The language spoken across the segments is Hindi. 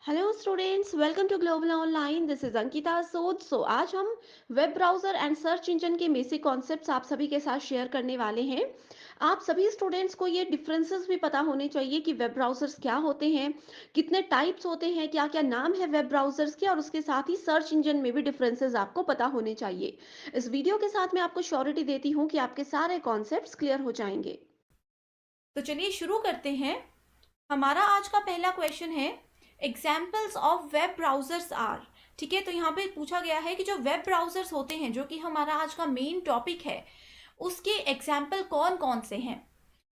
Hello students, welcome to global online. This is Ankita Sood. आज हम web browser and search engine के बेसिक कॉन्सेप्ट्स आप सभी के साथ शेयर करने वाले हैं। आप सभी स्टूडेंट्स को ये डिफरेंसेस भी पता होने चाहिए कि वेब ब्राउज़र्स क्या होते हैं, कितने टाइप्स होते हैं, क्या क्या नाम है वेब ब्राउज़र्स के, और उसके साथ ही सर्च इंजन में भी डिफरेंसेस आपको पता होने चाहिए। इस वीडियो के साथ मैं आपको श्योरिटी देती हूँ कि आपके सारे कॉन्सेप्ट्स क्लियर हो जाएंगे। तो चलिए शुरू करते हैं। हमारा आज का पहला क्वेश्चन है examples of web browsers are. ठीक है, तो यहाँ पे पूछा गया है कि जो वेब ब्राउजर्स होते हैं, जो कि हमारा आज का मेन टॉपिक है, उसके एग्जाम्पल कौन कौन से हैं।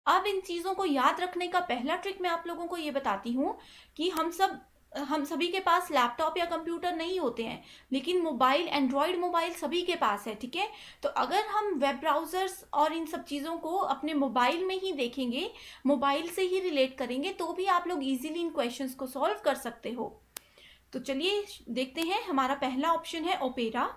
अब इन चीज़ों को याद रखने का पहला ट्रिक मैं आप लोगों को ये बताती हूँ कि हम सभी के पास लैपटॉप या कंप्यूटर नहीं होते हैं, लेकिन मोबाइल, एंड्रॉयड मोबाइल सभी के पास है। ठीक है, तो अगर हम वेब ब्राउजर्स और इन सब चीज़ों को अपने मोबाइल में ही देखेंगे, मोबाइल से ही रिलेट करेंगे, तो भी आप लोग इजीली इन क्वेश्चंस को सॉल्व कर सकते हो। तो चलिए देखते हैं। हमारा पहला ऑप्शन है ओपेरा,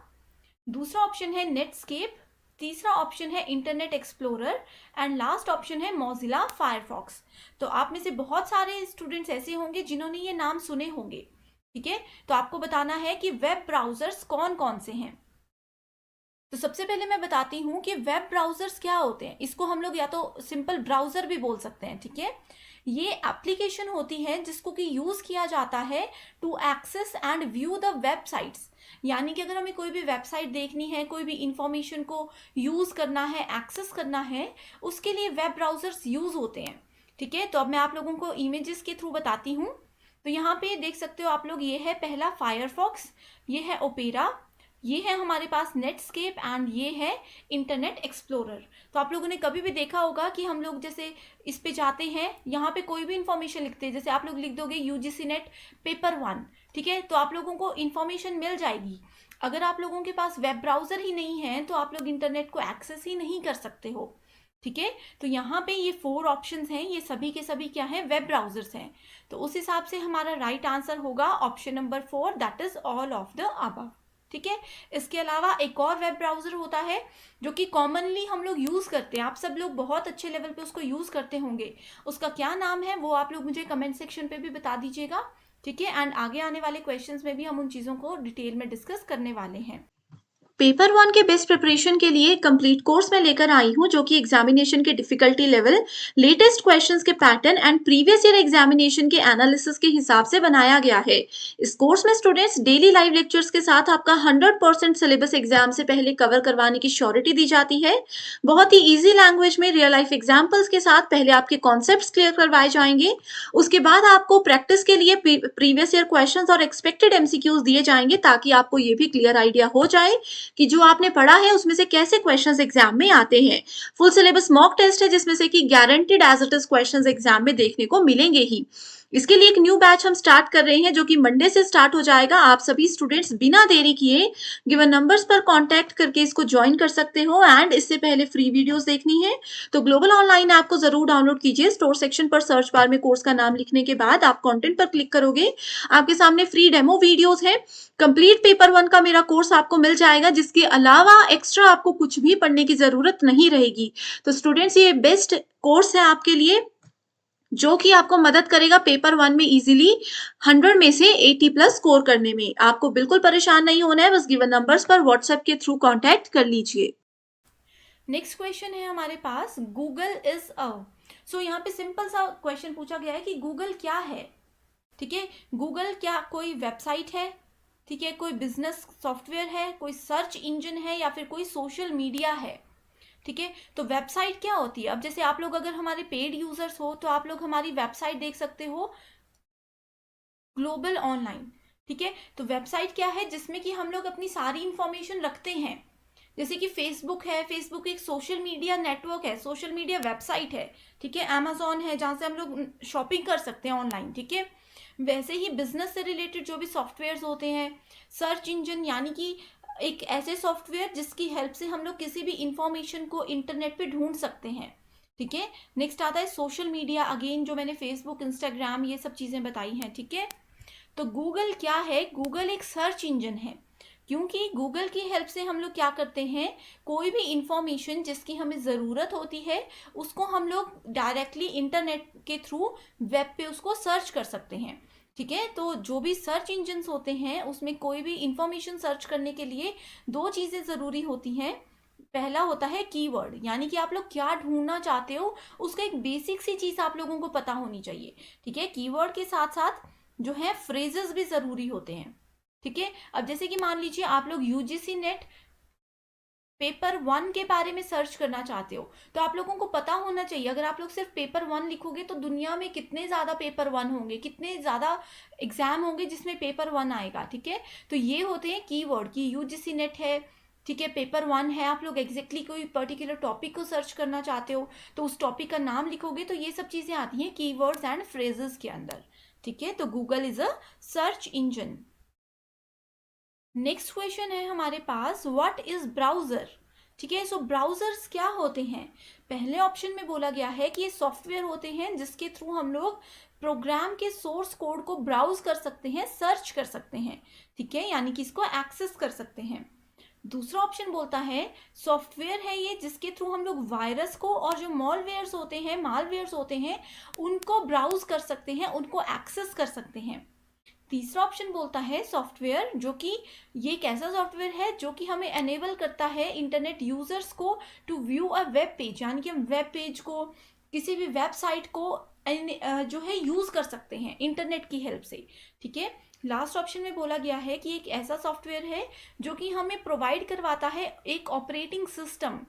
दूसरा ऑप्शन है नेटस्केप, तीसरा ऑप्शन है internet explorer and last option है मोजिला फायरफॉक्स। तो आप में से बहुत सारे स्टूडेंट्स ऐसे होंगे जिन्होंने ये नाम सुने होंगे। ठीक है, तो आपको बताना है कि वेब ब्राउजर्स कौन कौन से हैं। तो सबसे पहले मैं बताती हूँ कि वेब ब्राउजर्स क्या होते हैं। इसको हम लोग या तो सिंपल ब्राउजर भी बोल सकते हैं। ठीक है, ये एप्लीकेशन होती है जिसको कि यूज किया जाता है to access and view the websites. यानी कि अगर हमें कोई भी वेबसाइट देखनी है, कोई भी इंफॉर्मेशन को यूज करना है, एक्सेस करना है, उसके लिए वेब ब्राउजर्स यूज होते हैं। ठीक है, तो अब मैं आप लोगों को इमेजेस के थ्रू बताती हूँ। तो यहाँ पे देख सकते हो आप लोग, ये है पहला फायरफॉक्स, ये है ओपेरा, ये है हमारे पास नेटस्केप एंड ये है इंटरनेट एक्सप्लोरर। तो आप लोगों ने कभी भी देखा होगा कि हम लोग जैसे इस पे जाते हैं, यहाँ पे कोई भी इंफॉर्मेशन लिखते हैं, जैसे आप लोग लिख दोगे यूजीसी नेट पेपर 1। ठीक है, तो आप लोगों को इंफॉर्मेशन मिल जाएगी। अगर आप लोगों के पास वेब ब्राउजर ही नहीं है तो आप लोग इंटरनेट को एक्सेस ही नहीं कर सकते हो। ठीक है, तो यहाँ पे ये 4 ऑप्शंस हैं, ये सभी के सभी क्या हैं, वेब ब्राउजर्स हैं। तो उस हिसाब से हमारा राइट आंसर होगा option number 4, that is all of the above. ठीक है, इसके अलावा एक और वेब ब्राउजर होता है जो कि कॉमनली हम लोग यूज करते हैं, आप सब लोग बहुत अच्छे लेवल पे उसको यूज करते होंगे। उसका क्या नाम है वो आप लोग मुझे कमेंट सेक्शन पे भी बता दीजिएगा। ठीक है, एंड आगे आने वाले क्वेश्चंस में भी हम उन चीजों को डिटेल में डिस्कस करने वाले हैं। पेपर वन के बेस्ट प्रिपरेशन के लिए कंप्लीट कोर्स में लेकर आई हूँ, जो कि एग्जामिनेशन के डिफिकल्टी लेवल, लेटेस्ट क्वेश्चंस के pattern and previous year examination के एनालिसिस के हिसाब से बनाया गया है। इस कोर्स में स्टूडेंट्स डेली लाइव लेक्चर्स के साथ आपका 100% सिलेबस एग्जाम से पहले कवर करवाने की श्योरिटी दी जाती है। बहुत ही ईजी लैंग्वेज में रियल लाइफ एग्जाम्पल्स के साथ पहले आपके कॉन्सेप्ट क्लियर करवाए जाएंगे। उसके बाद आपको प्रैक्टिस के लिए प्रीवियस ईयर क्वेश्चन और एक्सपेक्टेड एमसीक्यूज दिए जाएंगे, ताकि आपको ये भी क्लियर आइडिया हो जाए कि जो आपने पढ़ा है उसमें से कैसे क्वेश्चंस एग्जाम में आते हैं। फुल सिलेबस मॉक टेस्ट है, जिसमें से कि guaranteed as it is questions exam में देखने को मिलेंगे ही। इसके लिए एक न्यू बैच हम स्टार्ट कर रहे हैं, जो कि मंडे से स्टार्ट हो जाएगा। आप सभी स्टूडेंट्स बिना देरी किए गिवन नंबर्स पर कांटेक्ट करके इसको ज्वाइन कर सकते हो। एंड इससे पहले फ्री वीडियोस देखनी है तो ग्लोबल ऑनलाइन ऐप को जरूर डाउनलोड कीजिए। स्टोर सेक्शन पर सर्च बार में कोर्स का नाम लिखने के बाद आप कंटेंट पर क्लिक करोगे, आपके सामने फ्री डेमो वीडियोस है। कंप्लीट पेपर वन का मेरा कोर्स आपको मिल जाएगा, जिसके अलावा एक्स्ट्रा आपको कुछ भी पढ़ने की जरूरत नहीं रहेगी। तो स्टूडेंट्स, ये बेस्ट कोर्स है आपके लिए, जो कि आपको मदद करेगा पेपर वन में इजीली 100 में से 80 प्लस स्कोर करने में। आपको बिल्कुल परेशान नहीं होना है, बस गिवन नंबर्स पर व्हाट्सएप के थ्रू कांटेक्ट कर लीजिए। नेक्स्ट क्वेश्चन है हमारे पास, गूगल इज अ। सो यहाँ पे सिंपल सा क्वेश्चन पूछा गया है कि गूगल क्या है। ठीक है, गूगल क्या कोई वेबसाइट है, ठीक है, कोई बिजनेस सॉफ्टवेयर है, कोई सर्च इंजन है, या फिर कोई सोशल मीडिया है। ठीक है, तो वेबसाइट क्या होती है। अब जैसे आप लोग अगर हमारे पेड यूजर्स हो तो आप लोग हमारी वेबसाइट देख सकते हो, ग्लोबल ऑनलाइन। ठीक है, तो वेबसाइट क्या है, जिसमें कि हम लोग अपनी सारी इंफॉर्मेशन रखते हैं। जैसे कि फेसबुक है, फेसबुक एक सोशल मीडिया नेटवर्क है, सोशल मीडिया वेबसाइट है। ठीक है, अमेजोन है जहाँ से हम लोग शॉपिंग कर सकते हैं ऑनलाइन। ठीक है, वैसे ही बिजनेस से रिलेटेड जो भी सॉफ्टवेयर होते हैं, सर्च इंजन यानी कि एक ऐसे सॉफ्टवेयर जिसकी हेल्प से हम लोग किसी भी इंफॉर्मेशन को इंटरनेट पे ढूंढ सकते हैं। ठीक है, नेक्स्ट आता है सोशल मीडिया, अगेन जो मैंने फेसबुक, इंस्टाग्राम, ये सब चीज़ें बताई हैं। ठीक है, तो गूगल क्या है, गूगल एक सर्च इंजन है, क्योंकि गूगल की हेल्प से हम लोग क्या करते हैं, कोई भी इंफॉर्मेशन जिसकी हमें ज़रूरत होती है उसको हम लोग डायरेक्टली इंटरनेट के थ्रू वेब पे उसको सर्च कर सकते हैं। ठीक है। तो जो भी सर्च इंजन्स होते हैं उसमें कोई भी इंफॉर्मेशन सर्च करने के लिए दो चीज़ें ज़रूरी होती हैं। पहला होता है कीवर्ड, यानी कि आप लोग क्या ढूंढना चाहते हो उसका एक बेसिक सी चीज़ आप लोगों को पता होनी चाहिए। ठीक है, कीवर्ड के साथ साथ जो है फ्रेजेस भी ज़रूरी होते हैं। ठीक है, अब जैसे कि मान लीजिए आप लोग यूजीसी नेट पेपर 1 के बारे में सर्च करना चाहते हो, तो आप लोगों को पता होना चाहिए अगर आप लोग सिर्फ पेपर 1 लिखोगे तो दुनिया में कितने ज़्यादा पेपर 1 होंगे, कितने ज़्यादा एग्जाम होंगे जिसमें पेपर 1 आएगा। ठीक है, तो ये होते हैं कीवर्ड की यूजीसी नेट है, ठीक है, पेपर 1 है, आप लोग एग्जैक्टली कोई पर्टिकुलर टॉपिक को सर्च करना चाहते हो तो उस टॉपिक का नाम लिखोगे, तो ये सब चीज़ें आती हैं कीवर्ड्स एंड फ्रेजेस के अंदर। ठीक है, तो Google is a search engine. Next question है हमारे पास, व्हाट इज ब्राउजर। ठीक है, सो ब्राउजर्स क्या होते हैं। पहले ऑप्शन में बोला गया है कि ये सॉफ्टवेयर होते हैं जिसके थ्रू हम लोग प्रोग्राम के सोर्स कोड को ब्राउज कर सकते हैं, सर्च कर सकते हैं। ठीक है, यानी कि इसको एक्सेस कर सकते हैं। दूसरा ऑप्शन बोलता है सॉफ्टवेयर है ये जिसके थ्रू हम लोग वायरस को और जो मालवेयर्स होते हैं उनको ब्राउज कर सकते हैं, उनको एक्सेस कर सकते हैं। तीसरा ऑप्शन बोलता है सॉफ्टवेयर, जो कि ये एक ऐसा सॉफ्टवेयर है जो कि हमें एनेबल करता है इंटरनेट यूजर्स को to view a web page, यानी कि हम वेब पेज को, किसी भी वेबसाइट को जो है यूज कर सकते हैं इंटरनेट की हेल्प से। ठीक है, लास्ट ऑप्शन में बोला गया है कि एक ऐसा सॉफ्टवेयर है जो कि हमें प्रोवाइड करवाता है एक ऑपरेटिंग सिस्टम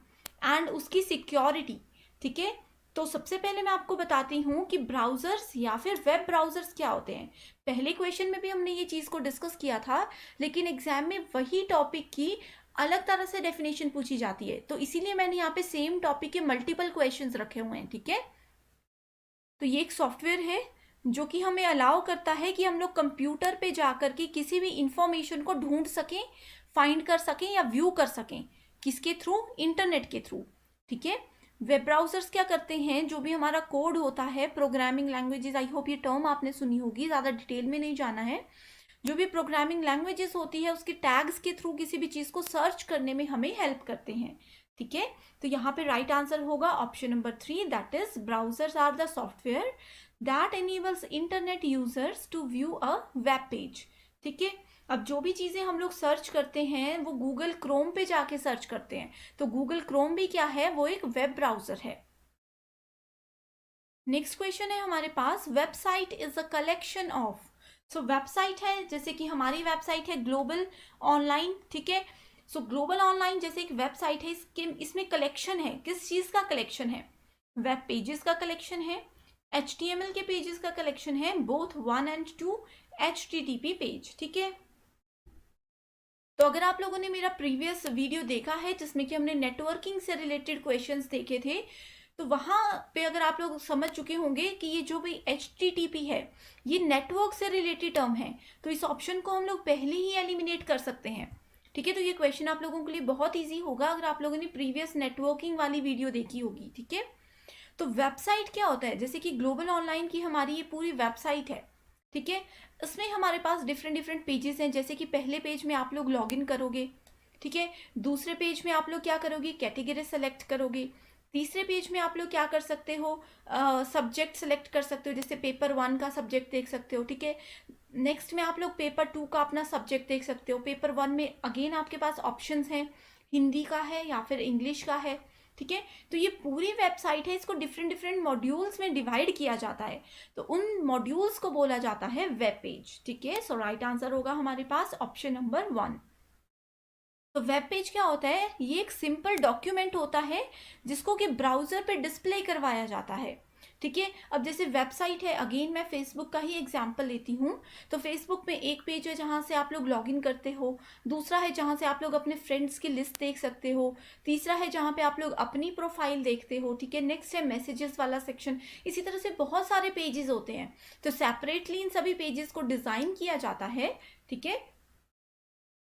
एंड उसकी सिक्योरिटी। ठीक है, तो सबसे पहले मैं आपको बताती हूँ कि ब्राउजर्स या फिर वेब ब्राउजर्स क्या होते हैं। पहले क्वेश्चन में भी हमने ये चीज़ को डिस्कस किया था, लेकिन एग्जाम में वही टॉपिक की अलग तरह से डेफिनेशन पूछी जाती है, तो इसीलिए मैंने यहाँ पे सेम टॉपिक के मल्टीपल क्वेश्चंस रखे हुए हैं। ठीक है, तो ये एक सॉफ्टवेयर है जो कि हमें अलाउ करता है कि हम लोग कंप्यूटर पे जाकर के किसी भी इंफॉर्मेशन को ढूंढ सकें, फाइंड कर सकें या व्यू कर सकें। किसके थ्रू? इंटरनेट के थ्रू। ठीक है, वेब ब्राउजर्स क्या करते हैं, जो भी हमारा कोड होता है, प्रोग्रामिंग लैंग्वेजेस, आई होप ये टर्म आपने सुनी होगी, ज़्यादा डिटेल में नहीं जाना है। जो भी प्रोग्रामिंग लैंग्वेजेस होती है उसके टैग्स के थ्रू किसी भी चीज़ को सर्च करने में हमें हेल्प करते हैं। ठीक है, तो यहाँ पे राइट आंसर होगा option number 3, that is browsers are the software that enables internet users to view a web page. ठीक है, अब जो भी चीज़ें हम लोग सर्च करते हैं वो गूगल क्रोम पे जाके सर्च करते हैं, तो गूगल क्रोम भी क्या है, वो एक वेब ब्राउजर है। नेक्स्ट क्वेश्चन है हमारे पास, website is a collection of. So website है, जैसे कि हमारी वेबसाइट है ग्लोबल ऑनलाइन। ठीक है, सो ग्लोबल ऑनलाइन जैसे एक वेबसाइट है, इसमें कलेक्शन है, किस चीज़ का कलेक्शन है? वेब पेजेस का कलेक्शन है, HTML के पेजेस का कलेक्शन है, बोथ 1 and 2 HTTP पेज। ठीक है, तो अगर आप लोगों ने मेरा प्रीवियस वीडियो देखा है जिसमें कि हमने नेटवर्किंग से रिलेटेड क्वेश्चंस देखे थे, तो वहाँ पे अगर आप लोग समझ चुके होंगे कि ये जो भी HTTP है ये नेटवर्क से रिलेटेड टर्म है, तो इस ऑप्शन को हम लोग पहले ही एलिमिनेट कर सकते हैं। ठीक है, तो ये क्वेश्चन आप लोगों के लिए बहुत ईजी होगा अगर आप लोगों ने प्रीवियस नेटवर्किंग वाली वीडियो देखी होगी। ठीक है, तो वेबसाइट क्या होता है, जैसे कि ग्लोबल ऑनलाइन की हमारी ये पूरी वेबसाइट है। ठीक है, इसमें हमारे पास डिफरेंट पेजेस हैं, जैसे कि पहले पेज में आप लोग लॉगिन करोगे। ठीक है, दूसरे पेज में आप लोग क्या करोगे, कैटेगरी सेलेक्ट करोगे। तीसरे पेज में आप लोग क्या कर सकते हो, सब्जेक्ट सेलेक्ट कर सकते हो, जैसे पेपर 1 का सब्जेक्ट देख सकते हो। ठीक है, नेक्स्ट में आप लोग पेपर 2 का अपना सब्जेक्ट देख सकते हो। पेपर 1 में अगेन आपके पास ऑप्शंस हैं, हिंदी का है या फिर इंग्लिश का है। ठीक है, तो ये पूरी वेबसाइट है, इसको डिफरेंट मॉड्यूल्स में डिवाइड किया जाता है, तो उन मॉड्यूल्स को बोला जाता है वेब पेज। ठीक है, सो राइट आंसर होगा हमारे पास ऑप्शन नंबर 1। तो वेब पेज क्या होता है, ये एक सिंपल डॉक्यूमेंट होता है जिसको कि ब्राउजर पे डिस्प्ले करवाया जाता है। ठीक है, अब जैसे वेबसाइट है, अगेन मैं फेसबुक का ही एग्जांपल लेती हूँ, तो फेसबुक में एक पेज है जहाँ से आप लोग लॉगिन करते हो, दूसरा है जहाँ से आप लोग अपने फ्रेंड्स की लिस्ट देख सकते हो, तीसरा है जहाँ पे आप लोग अपनी प्रोफाइल देखते हो। ठीक है, नेक्स्ट है मैसेजेस वाला सेक्शन, इसी तरह से बहुत सारे पेजेस होते हैं, तो सेपरेटली इन सभी पेजेस को डिज़ाइन किया जाता है। ठीक है,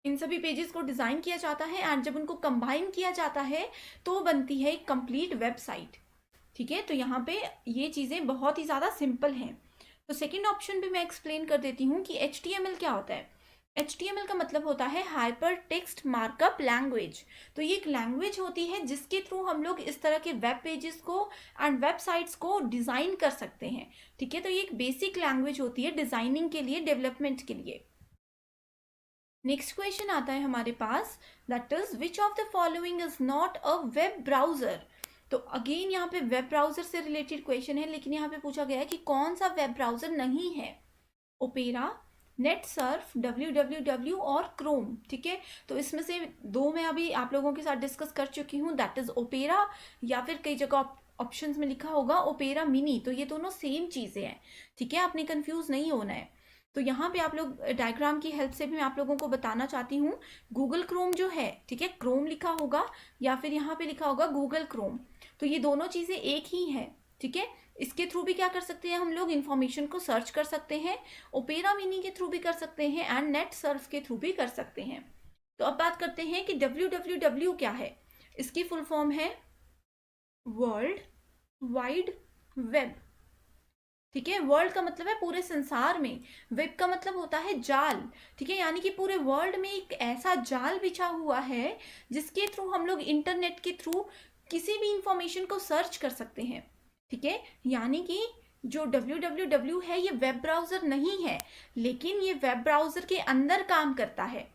इन सभी पेजेस को डिज़ाइन किया जाता है एंड जब उनको कंबाइन किया जाता है तो बनती है एक कंप्लीट वेबसाइट। ठीक है, तो यहाँ पे ये चीज़ें बहुत ही ज़्यादा सिंपल हैं। तो सेकंड ऑप्शन भी मैं एक्सप्लेन कर देती हूँ कि HTML क्या होता है। HTML का मतलब होता है हाइपर टेक्स्ट मार्कअप लैंग्वेज। तो ये एक लैंग्वेज होती है जिसके थ्रू हम लोग इस तरह के वेब पेजेस को एंड वेबसाइट्स को डिज़ाइन कर सकते हैं। ठीक है, तो ये एक बेसिक लैंग्वेज होती है डिज़ाइनिंग के लिए, डेवलपमेंट के लिए। नेक्स्ट क्वेश्चन आता है हमारे पास, that is which of the following is not a web browser. तो अगेन यहाँ पे वेब ब्राउजर से रिलेटेड क्वेश्चन है, लेकिन यहाँ पे पूछा गया है कि कौन सा वेब ब्राउजर नहीं है। ओपेरा, नेट सर्फ, www और क्रोम। ठीक है, तो इसमें से दो मैं अभी आप लोगों के साथ डिस्कस कर चुकी हूँ, दैट इज ओपेरा, या फिर कई जगह ऑप्शंस में लिखा होगा ओपेरा मिनी। तो ये दोनों सेम चीज़ें हैं। ठीक है, आपने कंफ्यूज नहीं होना है। तो यहाँ पे आप लोग डायग्राम की हेल्प से भी मैं आप लोगों को बताना चाहती हूँ। गूगल क्रोम जो है, ठीक है, क्रोम लिखा होगा या फिर यहाँ पे लिखा होगा गूगल क्रोम, तो ये दोनों चीज़ें एक ही है। ठीक है, इसके थ्रू भी क्या कर सकते हैं हम लोग, इंफॉर्मेशन को सर्च कर सकते हैं। ओपेरा मिनी के थ्रू भी कर सकते हैं एंड नेट सर्फ के थ्रू भी कर सकते हैं। तो अब बात करते हैं कि www क्या है। इसकी फुल फॉर्म है वर्ल्ड वाइड वेब। ठीक है, वर्ल्ड का मतलब है पूरे संसार में, वेब का मतलब होता है जाल। ठीक है, यानी कि पूरे वर्ल्ड में एक ऐसा जाल बिछा हुआ है जिसके थ्रू हम लोग इंटरनेट के थ्रू किसी भी इंफॉर्मेशन को सर्च कर सकते हैं। ठीक है, यानी कि जो www है ये वेब ब्राउजर नहीं है, लेकिन ये वेब ब्राउजर के अंदर काम करता है।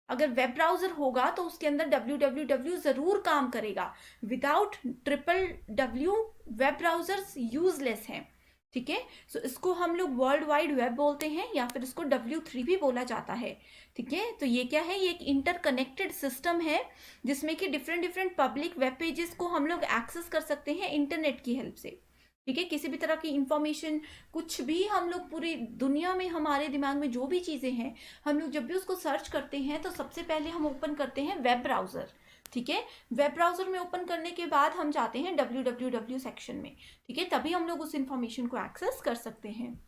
अगर वेब ब्राउजर होगा तो उसके अंदर www जरूर काम करेगा। Without www web browsers useless हैं। ठीक है, सो इसको हम लोग वर्ल्ड वाइड वेब बोलते हैं या फिर इसको W3 भी बोला जाता है। ठीक है, तो ये क्या है, ये एक इंटरकनेक्टेड सिस्टम है जिसमें कि डिफरेंट पब्लिक वेब पेजेस को हम लोग एक्सेस कर सकते हैं इंटरनेट की हेल्प से। ठीक है, किसी भी तरह की इंफॉर्मेशन, कुछ भी हम लोग पूरी दुनिया में, हमारे दिमाग में जो भी चीज़ें हैं, हम लोग जब भी उसको सर्च करते हैं तो सबसे पहले हम ओपन करते हैं वेब ब्राउज़र। ठीक है, वेब ब्राउज़र में ओपन करने के बाद हम जाते हैं www सेक्शन में। ठीक है, तभी हम लोग उस इंफॉर्मेशन को एक्सेस कर सकते हैं।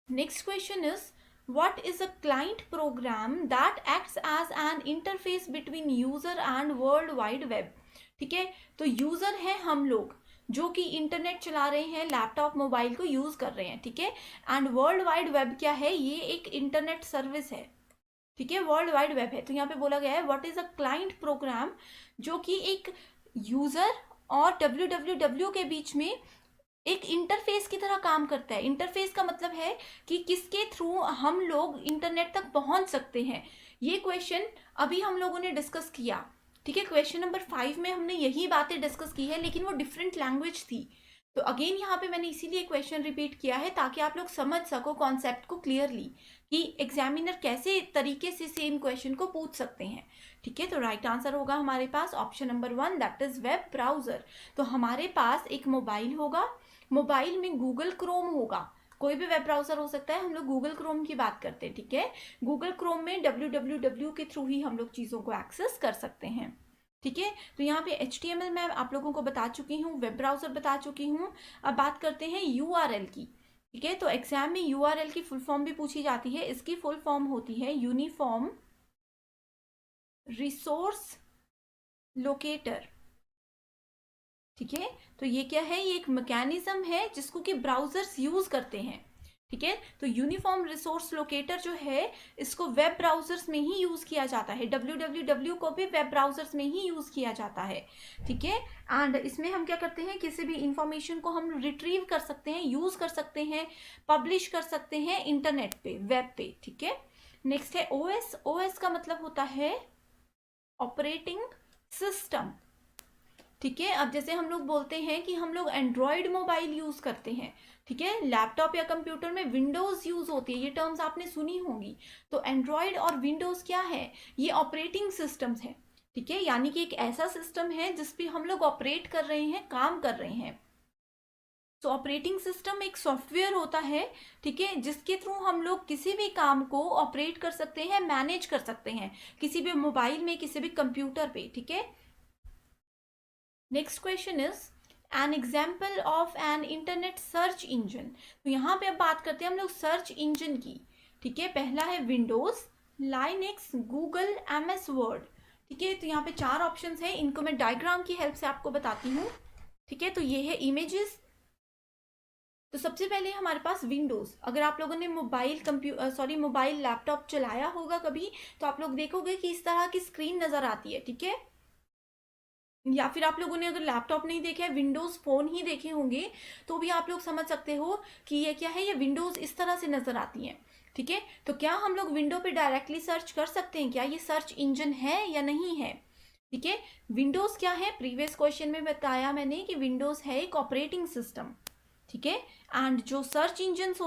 Next question is what is a client program that acts as an interface between user and world wide web। ठीक है, तो यूजर है हम लोग जो कि इंटरनेट चला रहे हैं, लैपटॉप मोबाइल को यूज कर रहे हैं। ठीक है, एंड वर्ल्ड वाइड वेब क्या है, ये एक इंटरनेट सर्विस है। ठीक है, वर्ल्ड वाइड वेब है। तो यहाँ पे बोला गया है what is a client program, जो कि एक यूजर और www के बीच में एक इंटरफेस की तरह काम करता है। इंटरफेस का मतलब है कि किसके थ्रू हम लोग इंटरनेट तक पहुंच सकते हैं। ये क्वेश्चन अभी हम लोगों ने डिस्कस किया। ठीक है, क्वेश्चन नंबर 5 में हमने यही बातें डिस्कस की है, लेकिन वो डिफरेंट लैंग्वेज थी। तो अगेन यहाँ पे मैंने इसीलिए क्वेश्चन रिपीट किया है ताकि आप लोग समझ सको कॉन्सेप्ट को क्लियरली, कि एग्जामिनर कैसे तरीके से सेम क्वेश्चन को पूछ सकते हैं। ठीक है, तो राइट आंसर होगा हमारे पास option number 1, that is web browser. तो हमारे पास एक मोबाइल होगा, मोबाइल में गूगल क्रोम होगा, कोई भी वेब ब्राउजर हो सकता है, हम लोग गूगल क्रोम की बात करते हैं। ठीक है, गूगल क्रोम में www के थ्रू ही हम लोग चीज़ों को एक्सेस कर सकते हैं। ठीक है, तो यहाँ पे HTML मैं आप लोगों को बता चुकी हूँ, वेब ब्राउजर बता चुकी हूँ। अब बात करते हैं URL की। ठीक है, तो एग्जाम में URL की फुल फॉर्म भी पूछी जाती है। इसकी फुल फॉर्म होती है यूनिफॉर्म रिसोर्स लोकेटर। ठीक है, तो ये क्या है, ये एक मैकेनिज्म है जिसको कि ब्राउजर्स यूज करते हैं। ठीक है, तो यूनिफॉर्म रिसोर्स लोकेटर जो है इसको वेब ब्राउजर्स में ही यूज किया जाता है। www को भी वेब ब्राउजर्स में ही यूज किया जाता है। ठीक है, एंड इसमें हम क्या करते हैं, किसी भी इंफॉर्मेशन को हम रिट्रीव कर सकते हैं, यूज कर सकते हैं, पब्लिश कर सकते हैं इंटरनेट पे, वेब पे। ठीक है, नेक्स्ट है OS। OS का मतलब होता है ऑपरेटिंग सिस्टम। ठीक है, अब जैसे हम लोग बोलते हैं कि हम लोग एंड्रॉयड मोबाइल यूज करते हैं। ठीक है, लैपटॉप या कंप्यूटर में विंडोज यूज होती है, ये टर्म्स आपने सुनी होंगी। तो एंड्रॉयड और विंडोज क्या है, ये ऑपरेटिंग सिस्टम्स है। ठीक है, यानी कि एक ऐसा सिस्टम है जिस पे हम लोग ऑपरेट कर रहे हैं, काम कर रहे हैं। तो ऑपरेटिंग सिस्टम एक सॉफ्टवेयर होता है, ठीक है, जिसके थ्रू हम लोग किसी भी काम को ऑपरेट कर सकते हैं, मैनेज कर सकते हैं, किसी भी मोबाइल में, किसी भी कंप्यूटर पे। ठीक है, next question is an example of an internet search engine. तो यहाँ पे अब बात करते हैं हम लोग सर्च इंजन की। ठीक है, पहला है Windows, Linux, Google, MS word. ठीक है, तो यहाँ पे 4 ऑप्शंस हैं, इनको मैं डायग्राम की हेल्प से आपको बताती हूँ। ठीक है, तो ये है इमेजेस, तो सबसे पहले हमारे पास विंडोज़, अगर आप लोगों ने मोबाइल लैपटॉप चलाया होगा कभी, तो आप लोग देखोगे कि इस तरह की स्क्रीन नज़र आती है, ठीक है। या फिर आप लोगों ने अगर लैपटॉप नहीं देखे है, विंडोज़ फ़ोन ही देखे होंगे, तो भी आप लोग समझ सकते हो कि ये क्या है, ये विंडोज़ इस तरह से नज़र आती हैं, ठीक है। तो क्या हम लोग विंडो पे डायरेक्टली सर्च कर सकते हैं, क्या ये सर्च इंजन है या नहीं है, ठीक है। विंडोज़ क्या है, प्रीवियस क्वेश्चन में बताया मैंने कि विंडोज़ है एक ऑपरेटिंग सिस्टम, ठीक है। एंड जो सर्च इंजन्स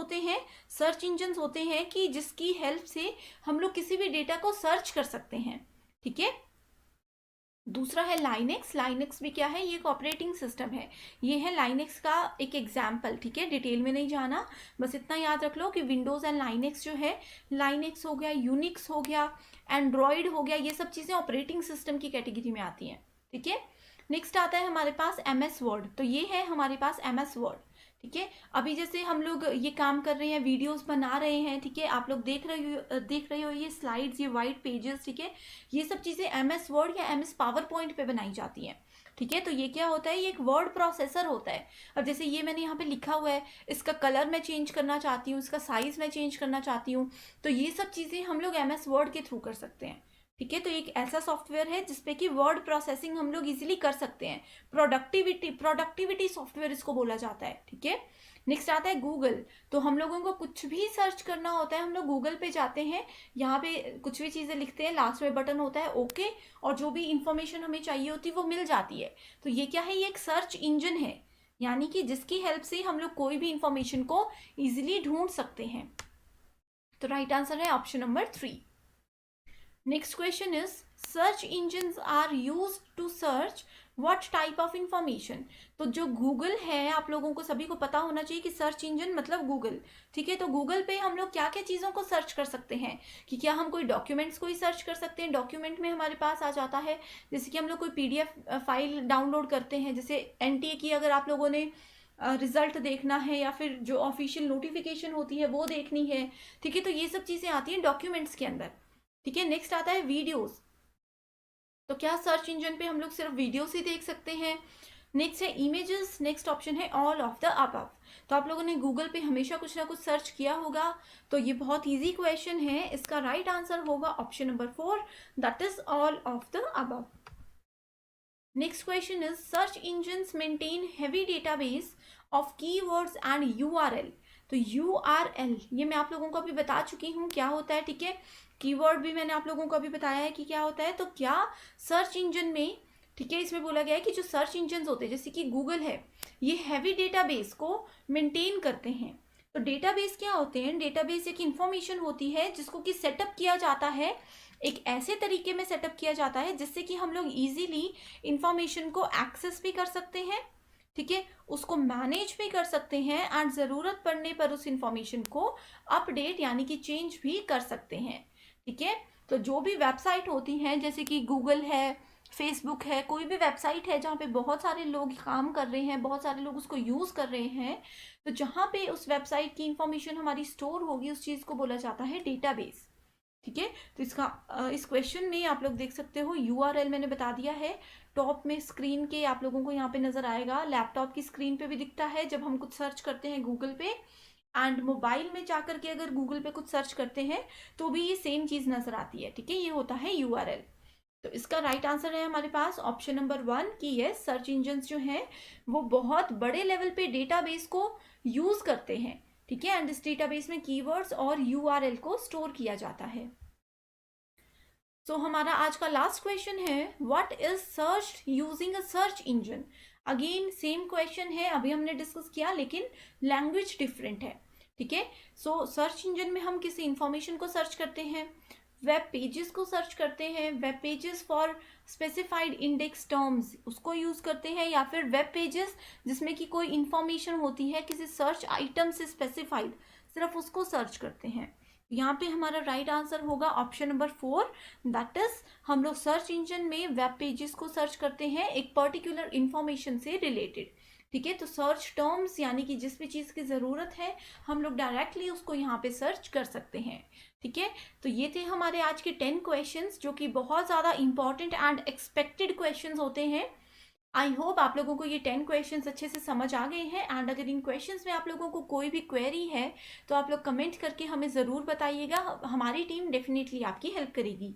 होते हैं कि जिसकी हेल्प से हम लोग किसी भी डेटा को सर्च कर सकते हैं, ठीक है। दूसरा है लाइनेक्स भी क्या है, ये एक ऑपरेटिंग सिस्टम है। ये है लाइनेक्स का एक एग्जाम्पल, ठीक है। डिटेल में नहीं जाना, बस इतना याद रख लो कि विंडोज़ एंड लाइनेक्स जो है, लाइनेक्स हो गया, यूनिक्स हो गया, एंड्रॉयड हो गया, ये सब चीज़ें ऑपरेटिंग सिस्टम की कैटेगरी में आती हैं, ठीक है। नेक्स्ट आता है हमारे पास MS वर्ड, तो ये है हमारे पास MS वर्ड, ठीक है। अभी जैसे हम लोग ये काम कर रहे हैं, वीडियोस बना रहे हैं, ठीक है, आप लोग देख रहे हो ये स्लाइड्स, ये वाइट पेजेस, ठीक है। ये सब चीज़ें MS वर्ड या MS पावर पॉइंट पे बनाई जाती हैं, ठीक है। तो ये क्या होता है, ये एक वर्ड प्रोसेसर होता है। अब जैसे ये मैंने यहाँ पे लिखा हुआ है, इसका कलर मैं चेंज करना चाहती हूँ, इसका साइज़ मैं चेंज करना चाहती हूँ, तो ये सब चीज़ें हम लोग MS वर्ड के थ्रू कर सकते हैं, ठीक है। तो एक ऐसा सॉफ्टवेयर है जिसपे कि वर्ड प्रोसेसिंग हम लोग इजीली कर सकते हैं। प्रोडक्टिविटी सॉफ्टवेयर इसको बोला जाता है, ठीक है। नेक्स्ट आता है गूगल, तो हम लोगों को कुछ भी सर्च करना होता है, हम लोग गूगल पे जाते हैं, यहाँ पे कुछ भी चीज़ें लिखते हैं, लास्ट में बटन होता है ओके, और जो भी इंफॉर्मेशन हमें चाहिए होती है वो मिल जाती है। तो ये क्या है, ये एक सर्च इंजन है, यानी कि जिसकी हेल्प से हम लोग कोई भी इंफॉर्मेशन को इजिली ढूंढ सकते हैं। तो राइट आंसर है option number 3। Next question is, search engines are used to search what type of information। तो जो गूगल है, आप लोगों को सभी को पता होना चाहिए कि सर्च इंजन मतलब गूगल, ठीक है। तो गूगल पे हम लोग क्या क्या चीज़ों को सर्च कर सकते हैं, कि क्या हम कोई डॉक्यूमेंट्स को ही सर्च कर सकते हैं, डॉक्यूमेंट में हमारे पास आ जाता है, जैसे कि हम लोग कोई PDF फाइल डाउनलोड करते हैं, जैसे NTA की अगर आप लोगों ने रिजल्ट देखना है या फिर जो ऑफिशियल नोटिफिकेशन होती है वो देखनी है, ठीक है। तो ये सब चीज़ें आती हैं डॉक्यूमेंट्स के अंदर, ठीक है। नेक्स्ट आता है वीडियोस, तो क्या सर्च इंजन पे हम लोग सिर्फ वीडियोस ही देख सकते हैं। नेक्स्ट है इमेजेस, नेक्स्ट ऑप्शन है ऑल ऑफ द अबव। तो आप लोगों ने गूगल पे हमेशा कुछ ना कुछ सर्च किया होगा, तो ये बहुत इजी क्वेश्चन है, इसका राइट आंसर होगा option number 4, that is all of the above. Next question is, search engines maintain heavy database of keywords and URL। तो URL ये मैं आप लोगों को अभी बता चुकी हूँ क्या होता है, ठीक है। कीवर्ड भी मैंने आप लोगों को अभी बताया है कि क्या होता है। तो क्या सर्च इंजन में, ठीक है, इसमें बोला गया है कि जो सर्च इंजन होते हैं जैसे कि गूगल है, ये हैवी डेटाबेस को मेंटेन करते हैं। तो डेटाबेस क्या होते हैं, डेटाबेस एक इंफॉर्मेशन होती है जिसको कि सेटअप किया जाता है, एक ऐसे तरीके में सेटअप किया जाता है जिससे कि हम लोग इजीली इंफॉर्मेशन को एक्सेस भी कर सकते हैं, ठीक है, उसको मैनेज भी कर सकते हैं, एंड ज़रूरत पड़ने पर उस इंफॉर्मेशन को अपडेट यानी कि चेंज भी कर सकते हैं, ठीक है। तो जो भी वेबसाइट होती हैं जैसे कि गूगल है, फेसबुक है, कोई भी वेबसाइट है जहाँ पे बहुत सारे लोग काम कर रहे हैं, बहुत सारे लोग उसको यूज़ कर रहे हैं, तो जहाँ पे उस वेबसाइट की इंफॉर्मेशन हमारी स्टोर होगी उस चीज़ को बोला जाता है डेटाबेस, ठीक है। तो इसका इस क्वेश्चन में आप लोग देख सकते हो URL मैंने बता दिया है, टॉप में स्क्रीन के आप लोगों को यहाँ पे नज़र आएगा, लैपटॉप की स्क्रीन पे भी दिखता है जब हम कुछ सर्च करते हैं गूगल पे, एंड मोबाइल में जाकर के अगर गूगल पे कुछ सर्च करते हैं तो भी ये सेम चीज़ नज़र आती है, ठीक है, ये होता है URL। तो इसका राइट आंसर है हमारे पास ऑप्शन नंबर 1 कि ये सर्च इंजन्स जो हैं वो बहुत बड़े लेवल पे डेटाबेस को यूज़ करते हैं, ठीक है, एंड इस डेटाबेस में कीवर्ड्स और URL को स्टोर किया जाता है। सो हमारा आज का लास्ट क्वेश्चन है, what is search using a search engine. Again same question है, अभी हमने डिस्कस किया लेकिन लैंग्वेज डिफरेंट है, ठीक है। सो सर्च इंजन में हम किसी इंफॉर्मेशन को सर्च करते हैं, वेब पेजेस को सर्च करते हैं, web pages for specified index terms उसको यूज़ करते हैं, या फिर वेब पेजेस जिसमें कि कोई इंफॉर्मेशन होती है किसी सर्च आइटम से स्पेसिफाइड, सिर्फ उसको सर्च करते हैं। यहाँ पे हमारा राइट आंसर होगा ऑप्शन नंबर 4, दैट इज हम लोग सर्च इंजन में वेब पेजेस को सर्च करते हैं एक पर्टिकुलर इंफॉर्मेशन से रिलेटेड, ठीक है। तो सर्च टर्म्स यानी कि जिस भी चीज़ की ज़रूरत है हम लोग डायरेक्टली उसको यहाँ पे सर्च कर सकते हैं, ठीक है। तो ये थे हमारे आज के 10 क्वेश्चंस जो कि बहुत ज़्यादा इंपॉर्टेंट एंड एक्सपेक्टेड क्वेश्चंस होते हैं। आई होप आप लोगों को ये 10 क्वेश्चंस अच्छे से समझ आ गए हैं। एंड अगर इन क्वेश्चंस में आप लोगों को कोई भी क्वेरी है तो आप लोग कमेंट करके हमें ज़रूर बताइएगा, हमारी टीम डेफिनेटली आपकी हेल्प करेगी।